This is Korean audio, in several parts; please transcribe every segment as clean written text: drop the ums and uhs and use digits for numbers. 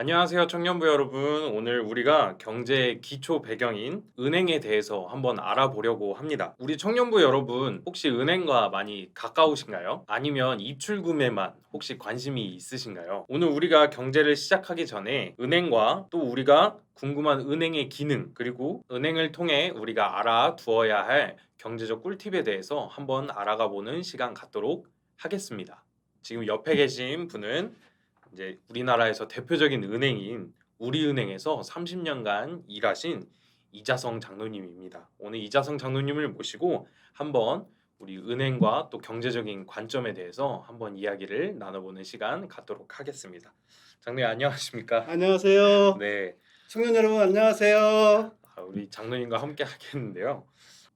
안녕하세요, 청년부 여러분. 오늘 우리가 경제의 기초 배경인 은행에 대해서 한번 알아보려고 합니다. 우리 청년부 여러분, 혹시 은행과 많이 가까우신가요? 아니면 입출금에만 혹시 관심이 있으신가요? 오늘 우리가 경제를 시작하기 전에 은행과 또 우리가 궁금한 은행의 기능, 그리고 은행을 통해 우리가 알아두어야 할 경제적 꿀팁에 대해서 한번 알아가 보는 시간 갖도록 하겠습니다. 지금 옆에 계신 분은 이제 우리나라에서 대표적인 은행인 우리은행에서 30년간 일하신 이자성 장로님입니다. 오늘 이자성 장로님을 모시고 한번 우리 은행과 또 경제적인 관점에 대해서 한번 이야기를 나눠보는 시간 갖도록 하겠습니다. 장로님 안녕하십니까? 안녕하세요. 네, 청년 여러분 안녕하세요. 우리 장로님과 함께 하겠는데요.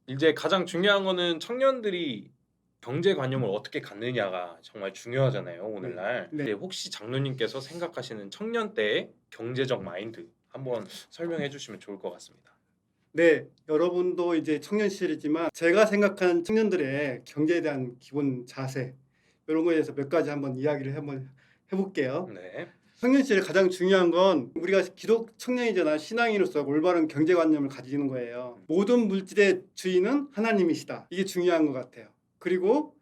이제 가장 중요한 거는 청년들이 경제관념을 어떻게 갖느냐가 정말 중요하잖아요, 오늘날. 네. 근데 혹시 장로님께서 생각하시는 청년 때의 경제적 마인드 한번 설명해 주시면 좋을 것 같습니다. 네, 여러분도 이제 청년 시절이지만 제가 생각하는 청년들의 경제에 대한 기본 자세 이런 거에 대해서 몇 가지 한번 이야기를 한번 해볼게요. 네, 청년 시절에 가장 중요한 건 우리가 기독 청년이잖아 신앙인으로서 올바른 경제관념을 가지는 거예요. 모든 물질의 주인은 하나님이시다. 이게 중요한 것 같아요. 그리고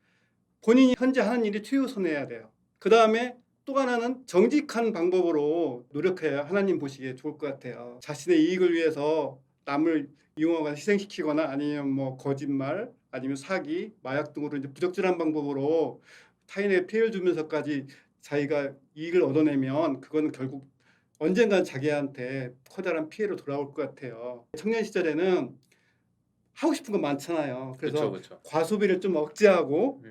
본인이 현재 하는 일이 최우선해야 돼요. 그 다음에 또 하나는 정직한 방법으로 노력해야 하나님 보시기에 좋을 것 같아요. 자신의 이익을 위해서 남을 이용하거나 희생시키거나 아니면 뭐 거짓말 아니면 사기, 마약 등으로 이제 부적절한 방법으로 타인에게 피해를 주면서까지 자기가 이익을 얻어내면 그거는 결국 언젠간 자기한테 커다란 피해로 돌아올 것 같아요. 청년 시절에는 하고 싶은 거 많잖아요. 그렇죠, 그래서 그렇죠. 과소비를 좀 억제하고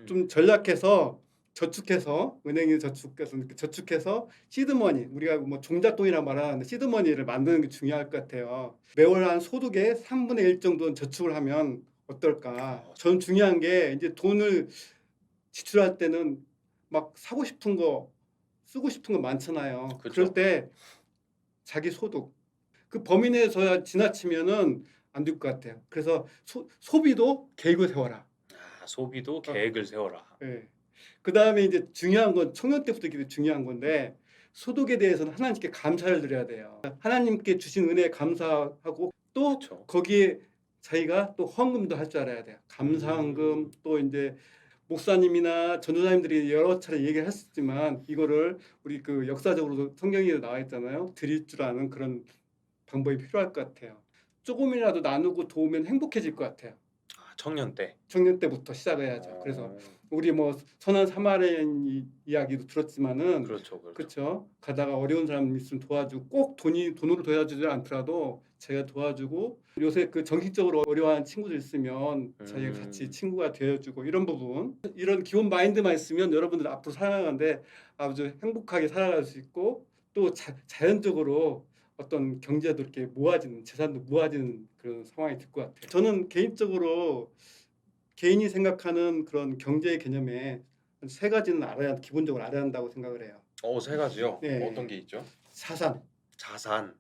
좀 전략해서 저축해서 은행에 저축해서 시드머니 우리가 뭐 종잣돈이라고 말하는데 시드머니를 만드는 게 중요할 것 같아요. 매월 한 소득의 3분의 1 정도는 저축을 하면 어떨까? 저는 중요한 게 이제 돈을 지출할 때는 막 사고 싶은 거 쓰고 싶은 거 많잖아요. 그럴 그렇죠. 때 자기 소득 그 범위 내에서 지나치면은 안 될 것 같아요. 그래서 소비도 계획을 세워라. 소비도 어, 계획을 세워라. 예. 그다음에 이제 중요한 건 청년 때부터 이게 중요한 건데 소득에 대해서는 하나님께 감사를 드려야 돼요. 하나님께 주신 은혜에 감사하고 또 그렇죠. 거기에 자기가 또 헌금도 할 줄 알아야 돼요. 감사헌금 또 이제 목사님이나 전도사님들이 여러 차례 얘기를 했었지만 이거를 우리 그 역사적으로도 성경에 나와 있잖아요. 드릴 줄 아는 그런 방법이 필요할 것 같아요. 조금이라도 나누고 도우면 행복해질 것 같아요. 청년 때. 청년 때부터 시작해야죠. 그래서 우리 뭐 선한 사마리안 이야기도 들었지만은 그렇죠, 그렇죠. 그렇죠. 가다가 어려운 사람 있으면 도와주고 꼭 돈으로 도와주지 않더라도 제가 도와주고 요새 그 정신적으로 어려워하는 친구들 있으면 자기가 같이 친구가 되어주고 이런 부분 이런 기본 마인드만 있으면 여러분들 앞으로 살아가는데 아주 행복하게 살아갈 수 있고 또 자연적으로 어떤 경제도 이렇게 모아지는 재산도 모아지는 그런 상황이 될 것 같아요. 저는 개인적으로 개인이 생각하는 그런 경제의 개념에 세 가지는 기본적으로 알아야 한다고 생각을 해요. 세 가지요. 네. 어떤 게 있죠? 자산. 자산.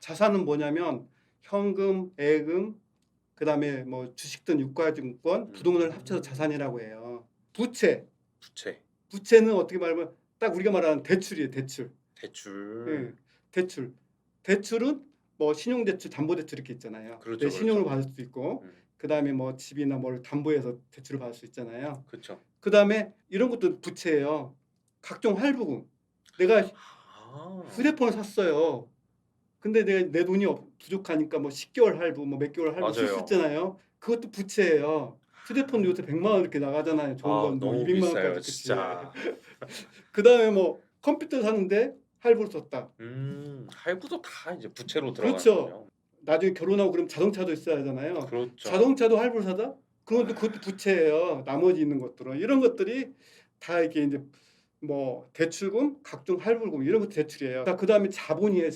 자산은 뭐냐면 현금, 예금, 그다음에 뭐 주식든 유가증권, 부동산을 합쳐서 자산이라고 해요. 부채. 부채. 부채는 어떻게 말하면 딱 우리가 말하는 대출이에요. 대출. 대출. 예. 대출. 대출은 뭐 신용대출, 담보대출 이렇게 있잖아요. 그렇죠, 내 신용을 그렇죠. 받을 수 있고 그다음에 뭐 집이나 뭘 담보해서 대출을 받을 수 있잖아요. 그렇죠. 그다음에 이런 것도 부채예요. 각종 할부금. 내가 아. 휴대폰을 샀어요. 근데 내 돈이 부족하니까 뭐 10개월 할부, 뭐 몇 개월 할부 쓸 수 맞아요. 있잖아요. 그것도 부채예요. 휴대폰 요새 100만 원 이렇게 나가잖아요. 좋은 건 뭐 너무 200만 비싸요, 원까지 그치. 진짜. 그다음에 뭐 컴퓨터 샀는데 할부를 썼다. 할부도 다 이제 부채로 그렇죠. 들어가는군요. 나중에 결혼하고 그럼 자동차도 있어야 하잖아요. 그렇죠. 자동차도 할부를 사다? 그것도 부채예요. 나머지 있는 것들은 이런 것들이 다 이렇게 이제 뭐 대출금, 각종 할부금 이런 것도 대출이에요. 그다음에 자본이에요.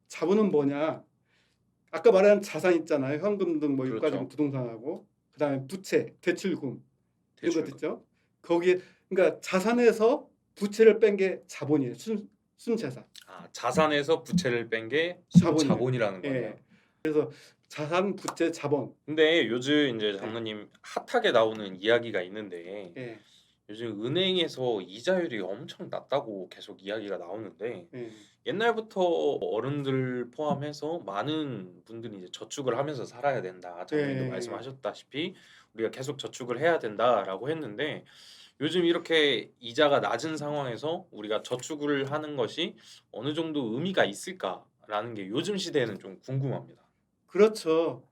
자본은 뭐냐? 아까 말한 자산 있잖아요. 현금 등 뭐 유가증, 그렇죠. 부동산하고 그다음에 부채, 대출금 이런 것 대출금. 있죠. 거기에 그러니까 자산에서 부채를 뺀 게 자본이에요. 순자산. 자산에서 부채를 뺀 게 자본이에요. 자본이라는 거네요. 예. 자산, 부채, 자본. 근데 요즘 이제 네. 장로님 핫하게 나오는 이야기가 있는데 예. 요즘 은행에서 이자율이 엄청 낮다고 계속 이야기가 나오는데 예. 옛날부터 어른들 포함해서 많은 분들이 이제 저축을 하면서 살아야 된다. 장로님도 예. 말씀하셨다시피 우리가 계속 저축을 해야 된다라고 했는데 요즘 이렇게 이자가 낮은 상황에서 우리가 저축을 하는 것이 어느 정도 의미가 있을까라는 게 요즘 시대에는 좀 궁금합니다. 그렇죠.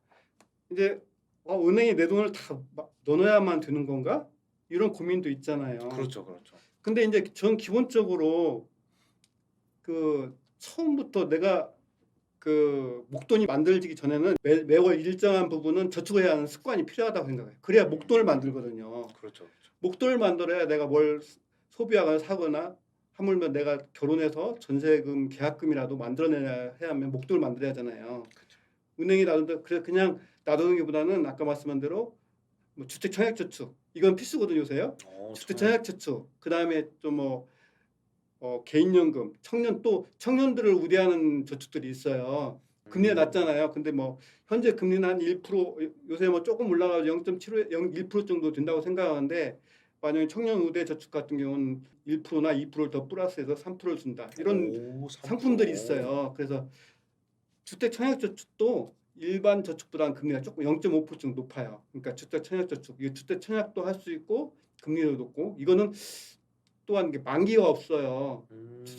이제 은행에 내 돈을 다 넣어야만 되는 건가? 이런 고민도 있잖아요. 그렇죠, 그렇죠. 근데 이제 전 기본적으로 그 처음부터 내가 그 목돈이 만들어지기 전에는 매월 일정한 부분은 저축해야 하는 습관이 필요하다고 생각해요. 그래야 목돈을 만들거든요. 그렇죠, 그렇죠. 목돈을 만들어야 내가 뭘 소비하거나 사거나 하물며 내가 결혼해서 전세금, 계약금이라도 만들어내야 해야 하면 목돈을 만들어야 하잖아요. 그렇죠. 은행에 놔둔다 그래서 그냥 놔두는 게보다는 아까 말씀한 대로 뭐 주택 청약 저축 이건 필수거든요, 요새요. 주택 정말. 청약 저축 그다음에 좀 개인연금, 청년들을 우대하는 저축들이 있어요. 금리가 낮잖아요. 근데 뭐 현재 금리는 한 1% 요새 뭐 조금 올라가서 0.75, 1% 정도 된다고 생각하는데 만약에 청년 우대 저축 같은 경우는 1%나 2%를 더 플러스해서 3%를 준다. 이런 오, 3%. 상품들이 있어요. 그래서 주택 청약 저축도 일반 저축보다는 금리가 조금 0.5% 정도 높아요. 그러니까 주택 청약 저축, 이 주택 청약도 할 수 있고 금리도 높고 이거는 또한 이게 만기가 없어요.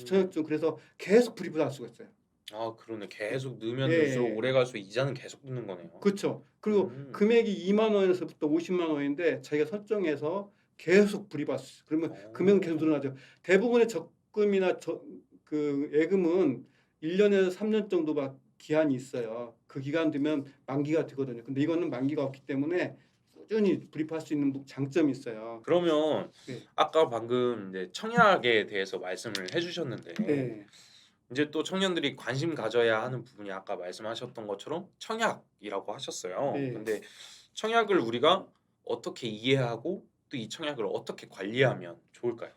청약증 그래서 계속 불입을 할 수가 있어요. 아, 그러네. 계속 넣으면 넣을수록 예, 오래 갈수록 이자는 계속 붙는 거네요. 그렇죠. 그리고 음. 금액이 2만 원에서부터 50만 원인데 자기가 설정해서 계속 불입할 수 있어요. 그러면 금액은 계속 늘어나죠. 대부분의 적금이나 그 예금은 1년에서 3년 정도밖에 기한이 있어요. 그 기간 되면 만기가 되거든요. 근데 이거는 만기가 없기 때문에 꾸준히 불입할 수 있는 장점이 있어요. 그러면 네. 아까 방금 이제 청약에 대해서 말씀을 해주셨는데 네. 이제 또 청년들이 관심 가져야 하는 부분이 아까 말씀하셨던 것처럼 청약이라고 하셨어요. 네. 근데 청약을 우리가 어떻게 이해하고 또 이 청약을 어떻게 관리하면 좋을까요?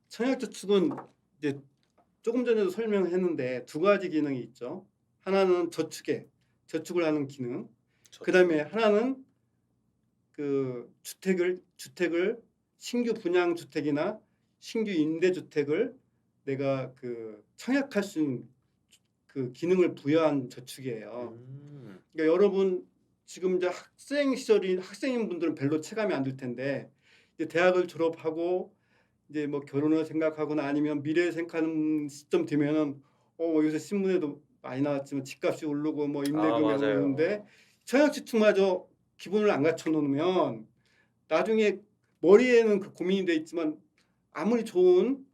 청약저축은 이제 조금 전에도 설명했는데 두 가지 기능이 있죠. 하나는 저축을 하는 기능. 그다음에 하나는 그 주택을 신규 분양 주택이나 신규 임대 주택을 내가 그 청약할 수 있는 그 기능을 부여한 저축이에요. 그러니까 여러분 지금 이제 학생인 분들은 별로 체감이 안 될 텐데 이제 대학을 졸업하고 이제 뭐 결혼을 생각하거나 아니면 미래를 생각하는 시점 되면은 요새 신문에도 많이 나왔지만 집값이 오르고 뭐 아, 임대금이 오르는데 맞아요. 청약저축마저 기본을 안 갖춰 놓으면 나중에 머리에는 그 고민이 돼 있지만 아무리 좋은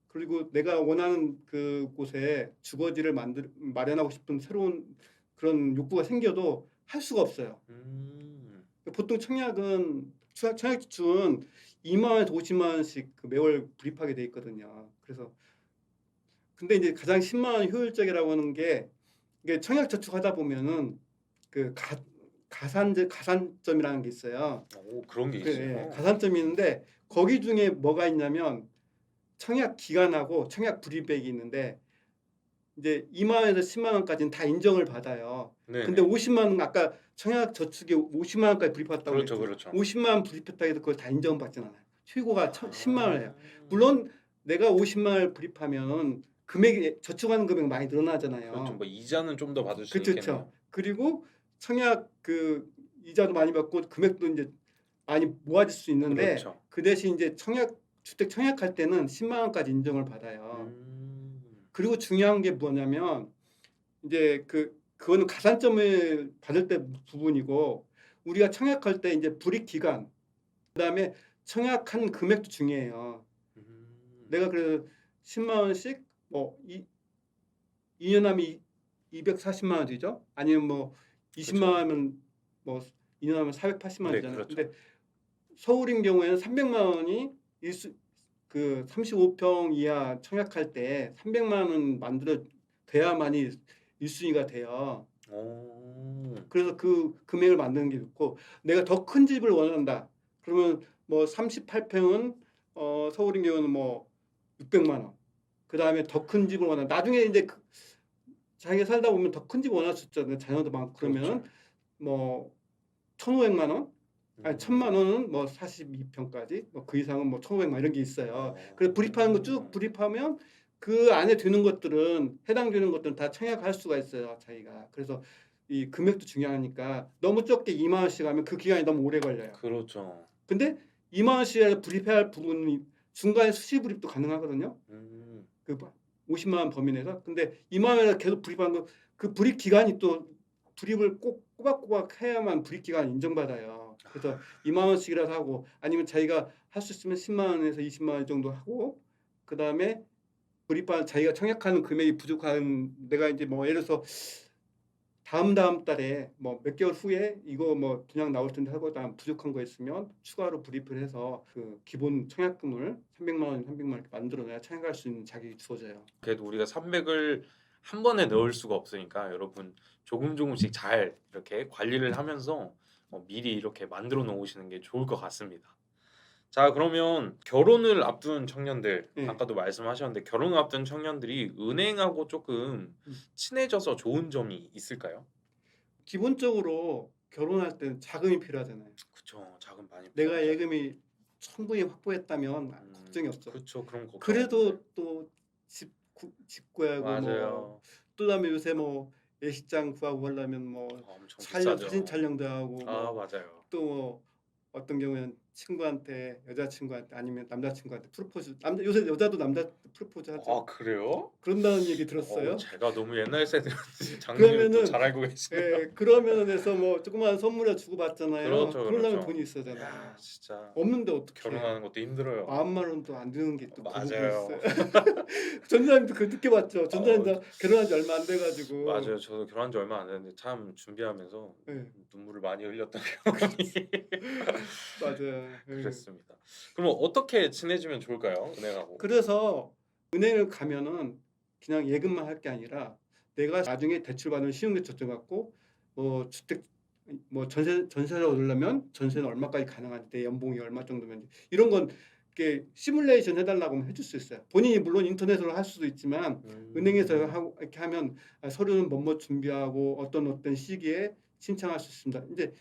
그리고 내가 원하는 그 곳에 주거지를 마련하고 싶은 새로운 그런 욕구가 생겨도 할 수가 없어요. 보통 청약저축은 2만 원에서 50만 원씩 그 매월 불입하게 돼 있거든요. 그래서 근데 이제 가장 10만 원 효율적이라고 하는 게 이게 청약저축 하다 보면은 그 가산점이라는 게 있어요. 오, 그런 게 예, 있어요. 가산점이 있는데 거기 중에 뭐가 있냐면 청약 기간하고 청약 불이익이 있는데 이제 2만 원에서 10만 원까지는 다 인정을 받아요. 근데 네네. 50만 원 아까 청약 저축에 50만 원까지 불입했다고 그렇죠, 그랬죠. 그렇죠. 50만 원 불입했다 해도 그걸 다 인정받지는 않아요. 최고가 10만 원이에요. 아, 물론 내가 50만 원을 불입하면 금액이 저축하는 금액이 많이 늘어나잖아요. 그렇죠. 뭐 이자는 좀 더 받을 수 그렇죠. 있겠네요. 그리고 청약 그 이자도 많이 받고 금액도 이제 많이 모아질 수 있는데 그렇죠. 그 대신 이제 주택 청약할 때는 10만 원까지 인정을 받아요. 그리고 중요한 게 뭐냐면 이제 그거는 가산점을 받을 때 부분이고 우리가 청약할 때 이제 불이익 기간 그다음에 청약한 금액도 중요해요. 내가 그래서 10만 원씩 뭐 2년 하면 240만 원 되죠? 아니면 뭐 20만 원 하면 뭐 2년 하면 480만 원 네, 되잖아요. 그렇죠. 근데 서울인 경우에는 300만 원이 그 35평 이하 청약할 때 300만 원 만들어 돼야만이 1순위가 돼요. 오, 그래서 그 금액을 만드는 게 좋고 내가 더 큰 집을 원한다. 그러면 뭐 38평은 서울인 경우는 뭐 600만 원. 그다음에 더 큰 집을 원한다. 나중에 이제 자기가 살다 보면 더 큰 집 원할 수 있잖아요. 자녀도 많고 그러면 그렇죠. 뭐 1,500만 원. 아니 1,000만 원은 뭐 42평까지 뭐 그 이상은 뭐 1,500만 이런 게 있어요. 그래서 불입하는 거 쭉 불입하면 그 안에 드는 것들은 해당되는 것들은 다 청약할 수가 있어요, 자기가. 그래서 이 금액도 중요하니까 너무 적게 2만 원씩 하면 그 기간이 너무 오래 걸려요. 그렇죠. 근데 2만 원씩 불입해야 할 부분이 중간에 수시 불입도 가능하거든요. 그 50만 원 범위 내에서. 근데 2만 원에 계속 불입하는 거 그 불입 기간이 또 불입을 꼭 꼬박꼬박 해야만 불입 기간 인정받아요. 그래서 2만 원씩이라도 하고 아니면 자기가 할 수 있으면 10만 원에서 20만 원 정도 하고 그다음에 불입한 자기가 청약하는 금액이 부족한 내가 이제 뭐 예를 들어서 다음 달에 뭐 몇 개월 후에 이거 뭐 분양 나올 텐데 하고 다음 부족한 거 있으면 추가로 불입을 해서 그 기본 청약금을 300만 원, 300만 원 이렇게 만들어내야 청약할 수 있는 자격이 주어져요. 그래도 우리가 300을 한 번에 넣을 수가 없으니까 여러분 조금씩 잘 이렇게 관리를 하면서 미리 이렇게 만들어 놓으시는 게 좋을 것 같습니다. 자, 그러면 결혼을 앞둔 청년들, 네. 아까도 말씀하셨는데 결혼을 앞둔 청년들이 은행하고 조금 친해져서 좋은 점이 있을까요? 기본적으로 결혼할 때는 자금이 필요하잖아요. 그쵸, 자금 많이 내가 필요하죠. 예금이 충분히 확보했다면 걱정이 없어. 그쵸, 그럼 걱정 그래도 없는데. 또 집 구하고 뭐 맞아요. 또 다음에 요새 뭐 예식장 구하고 하려면 뭐 엄청 촬영 비싸죠. 사진 촬영도 하고 아, 뭐 맞아요. 또 뭐 어떤 경우에는 친구한테 여자친구한테 아니면 남자친구한테 프로포즈 요새 여자도 남자 프로포즈 하죠. 아, 그래요? 그런다는 얘기 들었어요. 제가 너무 옛날 세대인지 장르를 또 그러면은 잘 알고 계시네요. 그런 면에서 뭐 조그마한 선물을 주고 받잖아요. 그렇죠, 그러려면 그렇죠. 돈이 있어야 야, 잖아요. 진짜 없는데 어떻게 결혼하는 것도 힘들어요. 40,000만 원도 안 드는 게 또 그거 맞아요. 있어요. 전자님도 그 늦게 봤죠. 전자님도 어, 결혼한 지 얼마 안 돼가지고. 맞아요. 저도 결혼한 지 얼마 안 됐는데 참 준비하면서 네. 눈물을 많이 흘렸던 경험이 맞아요. 예. 그랬습니다. 그럼 어떻게 친해지면 좋을까요? 은행하고. 그래서 은행을 가면은 그냥 예금만 할 게 아니라 내가 나중에 대출 받으면 신용대 저점 갖고 뭐 주택 뭐 전세를 얻으려면 전세는 얼마까지 가능한지 내 연봉이 얼마 정도면 이런 건 이렇게 시뮬레이션 해달라고 하면 해줄 수 있어요. 본인이 물론 인터넷으로 할 수도 있지만 은행에서 하고 이렇게 하면 서류는 뭐뭐 준비하고 어떤 시기에 신청할 수 있습니다. 이제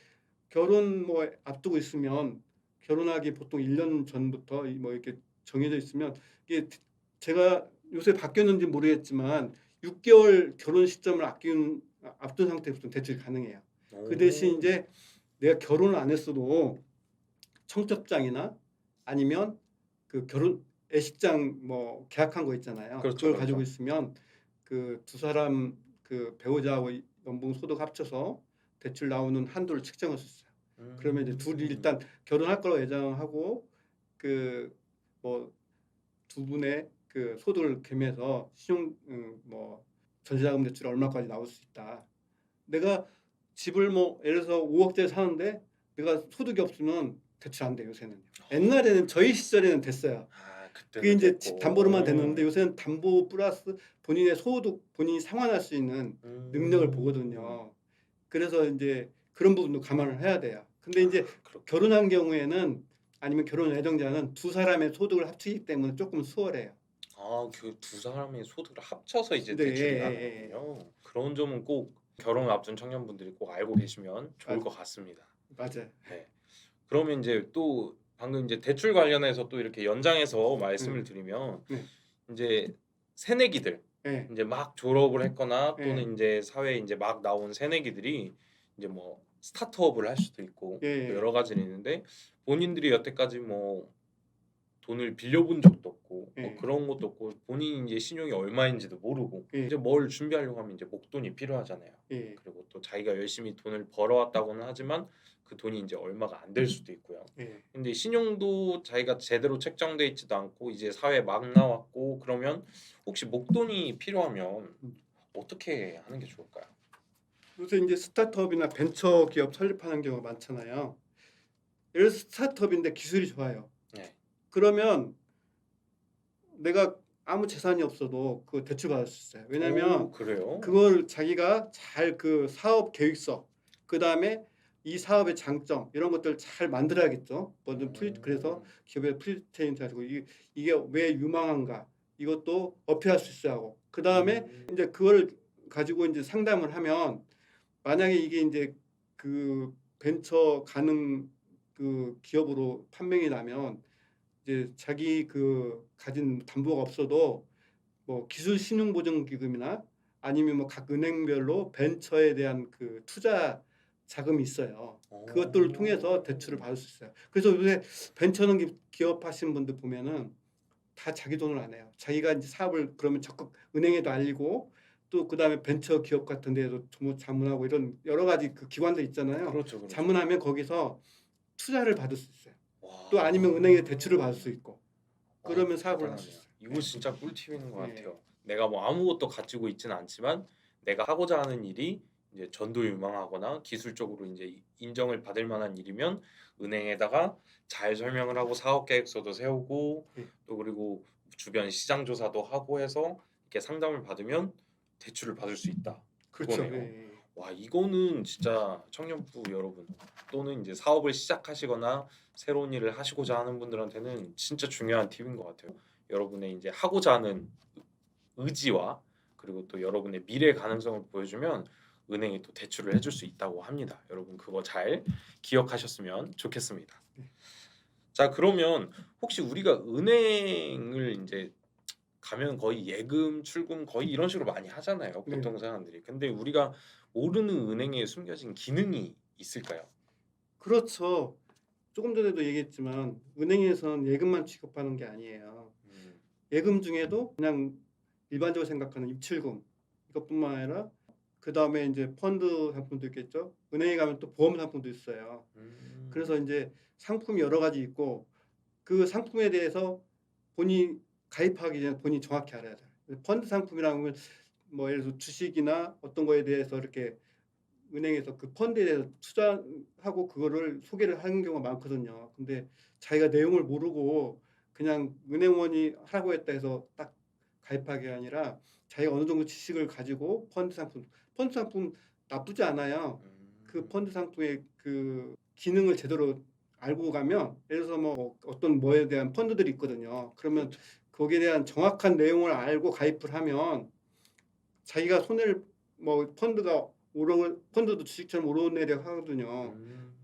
결혼 뭐 앞두고 있으면 결혼하기 보통 1년 전부터 뭐 이렇게 정해져 있으면 이게 제가 요새 바뀌었는지 모르겠지만 6개월 결혼 시점을 앞둔 상태에서 대출이 가능해요. 그 대신 이제 내가 결혼을 안 했어도 청첩장이나 아니면 그 결혼 애식장 뭐 계약한 거 있잖아요. 그렇죠, 그걸 그렇죠. 가지고 있으면 그 두 사람 그 배우자하고 연봉 소득 합쳐서 대출 나오는 한도를 측정할 수 있어요. 그러면 이제 둘이 일단 결혼할 걸로 예정하고 그 뭐 두 분의 그 소득을 겸해서 신용 뭐 전세자금 대출 얼마까지 나올 수 있다. 내가 집을 뭐 예를 들어서 5억짜리 사는데 내가 소득이 없으면 대출 안 돼요, 요새는. 옛날에는 저희 시절에는 됐어요. 그게 그때는 이제 집 담보로만 됐고. 됐는데 요새는 담보 플러스 본인의 소득, 본인이 상환할 수 있는 능력을 보거든요. 그래서 이제 그런 부분도 감안을 해야 돼요. 근데 이제 그렇구나. 결혼한 경우에는 아니면 결혼 예정자는 두 사람의 소득을 합치기 때문에 조금 수월해요. 그 두 사람의 소득을 합쳐서 이제 네, 대출이 예, 가능하군요. 그런 점은 꼭 결혼을 앞둔 청년분들이 꼭 알고 계시면 좋을 맞- 것 같습니다. 맞아요. 네. 그러면 이제 또 방금 이제 대출 관련해서 또 이렇게 연장해서 말씀을 드리면 네. 이제 새내기들 예, 이제 막 졸업을 했거나 예. 또는 이제 사회에 이제 막 나온 새내기들이 이제 뭐 스타트업을 할 수도 있고 예, 또 예. 여러 가지 있는데 본인들이 여태까지 뭐 돈을 빌려본 적도 없고 뭐 예. 그런 것도 없고 본인이 이제 신용이 얼마인지도 모르고 예. 이제 뭘 준비하려고 하면 이제 목돈이 필요하잖아요. 예. 그리고 또 자기가 열심히 돈을 벌어왔다고는 하지만 그 돈이 이제 얼마가 안 될 수도 있고요. 예. 근데 신용도 자기가 제대로 책정돼 있지도 않고 이제 사회에 막 나왔고 그러면 혹시 목돈이 필요하면 어떻게 하는 게 좋을까요? 요새 이제 스타트업이나 벤처 기업 설립하는 경우가 많잖아요. 예를 들어 스타트업인데 기술이 좋아요. 네. 그러면 내가 아무 재산이 없어도 그 대출 받을 수 있어요. 왜냐면 그래요? 그걸 자기가 잘 그 사업 계획서, 그 다음에 이 사업의 장점 이런 것들 잘 만들어야겠죠. 그래서 기업의 프리테인트 가지고 이게 왜 유망한가 이것도 어필할 수 있어야 하고, 그 다음에 이제 그걸 가지고 이제 상담을 하면 만약에 이게 이제 그 벤처 가능 그 기업으로 판명이 나면 이제 자기 그 가진 담보가 없어도 뭐 기술 신용 보증 기금이나 아니면 뭐 각 은행별로 벤처에 대한 그 투자 자금이 있어요. 그것들을 통해서 대출을 받을 수 있어요. 그래서 요새 벤처는 기업 하시는 분들 보면은 다 자기 돈을 안 해요. 자기가 이제 사업을 그러면 적극 은행에도 알리고 또 그다음에 벤처 기업 같은 데에도 자문하고 이런 여러 가지 그 기관들 있잖아요. 그렇죠, 그렇죠. 자문하면 거기서 투자를 받을 수 있어요. 와. 또 아니면 은행에 대출을 받을 수 있고. 그러면 사업을 할 수 대단하네요. 있어요. 이거 진짜 꿀팁인 것 네. 같아요. 내가 뭐 아무것도 가지고 있지는 않지만 내가 하고자 하는 일이 이제 전도유망하거나 기술적으로 이제 인정을 받을 만한 일이면 은행에다가 잘 설명을 하고 사업 계획서도 세우고 네. 또 그리고 주변 시장 조사도 하고 해서 이렇게 상담을 받으면 대출을 받을 수 있다. 그렇죠. 그거네요. 예, 예. 와, 이거는 진짜 청년부 여러분 또는 이제 사업을 시작하시거나 새로운 일을 하시고자 하는 분들한테는 진짜 중요한 팁인 것 같아요. 여러분의 이제 하고자 하는 의지와 그리고 또 여러분의 미래 가능성을 보여주면 은행이 또 대출을 해줄 수 있다고 합니다. 여러분 그거 잘 기억하셨으면 좋겠습니다. 네. 자, 그러면 혹시 우리가 은행을 이제 가면 거의 예금, 출금 거의 이런 식으로 많이 하잖아요. 네. 보통 사람들이. 근데 우리가 모르는 은행에 숨겨진 기능이 있을까요? 그렇죠. 조금 전에도 얘기했지만 은행에서는 예금만 취급하는 게 아니에요. 예금 중에도 그냥 일반적으로 생각하는 입출금 이것뿐만 아니라 그 다음에 이제 펀드 상품도 있겠죠. 은행에 가면 또 보험 상품도 있어요. 그래서 이제 상품이 여러 가지 있고 그 상품에 대해서 본인이 가입하기 전에 본인이 정확히 알아야 돼요. 펀드 상품이라는 건 뭐 예를 들어서 주식이나 어떤 거에 대해서 이렇게 은행에서 그 펀드에 대해서 투자하고 그거를 소개를 하는 경우가 많거든요. 근데 자기가 내용을 모르고 그냥 은행원이 하라고 했다 해서 딱 가입하게 아니라 자기가 어느 정도 지식을 가지고 펀드 상품 나쁘지 않아요. 그 펀드 상품의 그 기능을 제대로 알고 가면 예를 들어서 뭐 어떤 뭐에 대한 펀드들이 있거든요. 그러면 그렇죠. 거기에 대한 정확한 내용을 알고 가입을 하면 자기가 손해를 뭐 펀드도 주식처럼 오르내려 하거든요.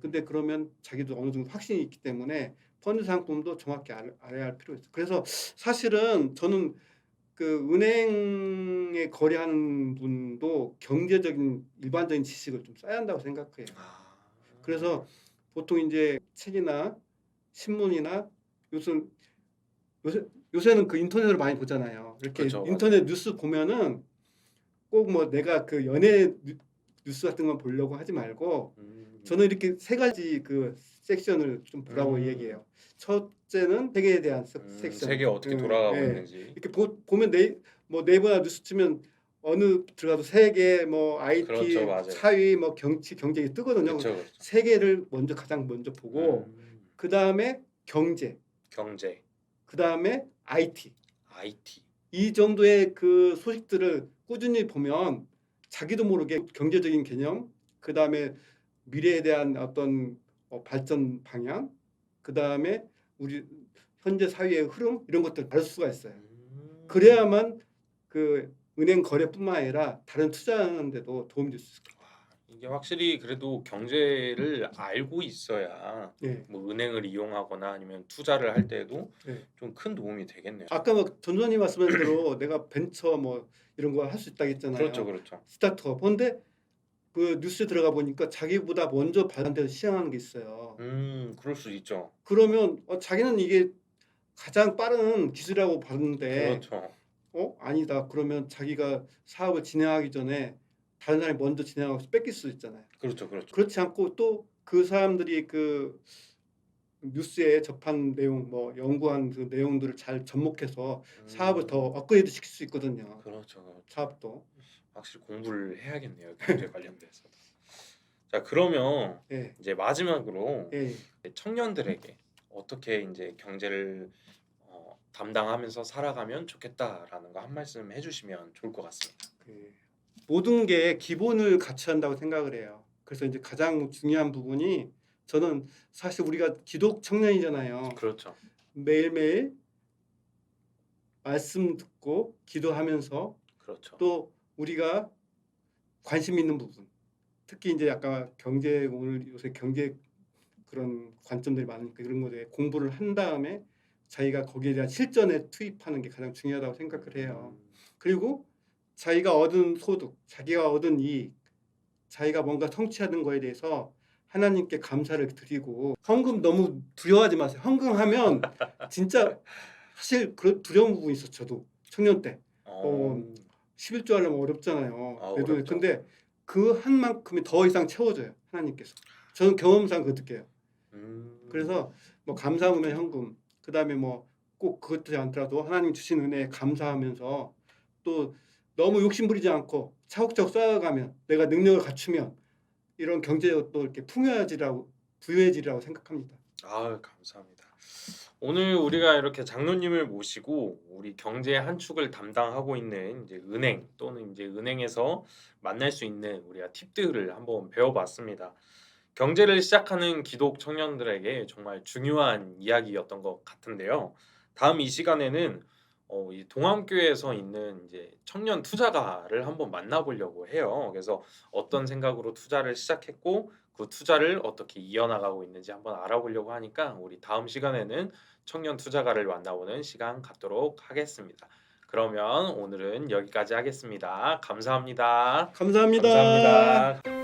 근데 그러면 자기도 어느 정도 확신이 있기 때문에 펀드 상품도 정확히 알아야 할 필요가 있어요. 그래서 사실은 저는 그 은행에 거래하는 분도 경제적인 일반적인 지식을 좀 써야 한다고 생각해요. 아, 그래서 보통 이제 책이나 신문이나 요새 요새는 그 인터넷으로 많이 보잖아요. 이렇게 그렇죠, 인터넷 뉴스 보면은 꼭 뭐 내가 그 연예 뉴스 같은 건 보려고 하지 말고 저는 이렇게 세 가지 그 섹션을 좀 보라고 얘기해요. 첫째는 세계에 대한 섹션. 세계가 어떻게 돌아가고 예. 있는지. 이렇게 보면 뭐 네이버나 뉴스 치면 어느 들어가도 세계 뭐 IT 그렇죠, 맞아요. 사회 뭐 경제 뜨거든요. 그렇죠, 그렇죠. 세계를 가장 먼저 보고 그 다음에 경제, 경제, 그 다음에 IT IT. 이 정도의 그 소식들을 꾸준히 보면 자기도 모르게 경제적인 개념, 그 다음에 미래에 대한 어떤 발전 방향, 그 다음에 우리 현재 사회의 흐름 이런 것들 알 수가 있어요. 그래야만 그 은행 거래뿐만 아니라 다른 투자하는 데도 도움이 될 수 있을 거예요. 이게 확실히 그래도 경제를 알고 있어야 예. 뭐 은행을 이용하거나 아니면 투자를 할 때에도 예. 좀 큰 도움이 되겠네요. 아까 뭐 전전님 말씀하신 대로 내가 벤처 뭐 이런 거 할 수 있다고 했잖아요. 그렇죠, 그렇죠. 스타트업. 근데 그 뉴스에 들어가 보니까 자기보다 먼저 발간돼서 시행하는 게 있어요. 그럴 수 있죠. 그러면 자기는 이게 가장 빠른 기술이라고 봤는데 그렇죠. 아니다. 그러면 자기가 사업을 진행하기 전에 다른 사람이 먼저 진행하고 뺏길 수 있잖아요. 그렇죠, 그렇죠. 그렇지 않고 또 그 사람들이 그 뉴스에 접한 내용, 뭐 연구한 그 내용들을 잘 접목해서 사업을 더 업그레이드 시킬 수 있거든요. 그렇죠, 그렇죠. 사업도. 확실히 공부를 해야겠네요. 경제 관련돼서. 자, 그러면 예, 이제 마지막으로 예. 청년들에게 어떻게 이제 경제를 담당하면서 살아가면 좋겠다라는 거 한 말씀 해주시면 좋을 것 같습니다. 그 모든 게 기본을 갖춰야 한다고 생각을 해요. 그래서 이제 가장 중요한 부분이 저는 사실 우리가 기독 청년이잖아요. 그렇죠. 매일매일 말씀 듣고 기도하면서 그렇죠. 또 우리가 관심 있는 부분, 특히 이제 아까 경제 오늘 요새 경제 그런 관점들이 많으니까 이런 거에 공부를 한 다음에 자기가 거기에 대한 실전에 투입하는 게 가장 중요하다고 생각을 해요. 그리고 자기가 얻은 소득, 자기가 얻은 이익, 자기가 뭔가 성취하는 거에 대해서 하나님께 감사를 드리고 헌금 너무 두려워하지 마세요. 헌금하면 진짜 사실 그런 두려운 부분이 있었죠. 저도 청년 때. 어, 11조 하려면 어렵잖아요. 아, 그래도 어렵죠. 근데 그 한 만큼이 더 이상 채워줘요. 하나님께서. 저는 경험상 그 느껴요. 그래서 뭐 감사하면 현금, 그다음에 뭐 꼭 그것도 않더라도 하나님 주신 은혜에 감사하면서 또 너무 욕심부리지 않고 차곡차곡 쌓아가면 내가 능력을 갖추면 이런 경제가 또 이렇게 부유해지라고 생각합니다. 아, 감사합니다. 오늘 우리가 이렇게 장로님을 모시고 우리 경제의 한 축을 담당하고 있는 이제 은행 또는 이제 은행에서 만날 수 있는 우리가 팁들을 한번 배워봤습니다. 경제를 시작하는 기독 청년들에게 정말 중요한 이야기였던 것 같은데요. 다음 이 시간에는 이 동암교회에서 있는 이제 청년 투자가를 한번 만나보려고 해요. 그래서 어떤 생각으로 투자를 시작했고 그 투자를 어떻게 이어나가고 있는지 한번 알아보려고 하니까 우리 다음 시간에는 청년 투자가를 만나보는 시간 갖도록 하겠습니다. 그러면 오늘은 여기까지 하겠습니다. 감사합니다. 감사합니다. 감사합니다.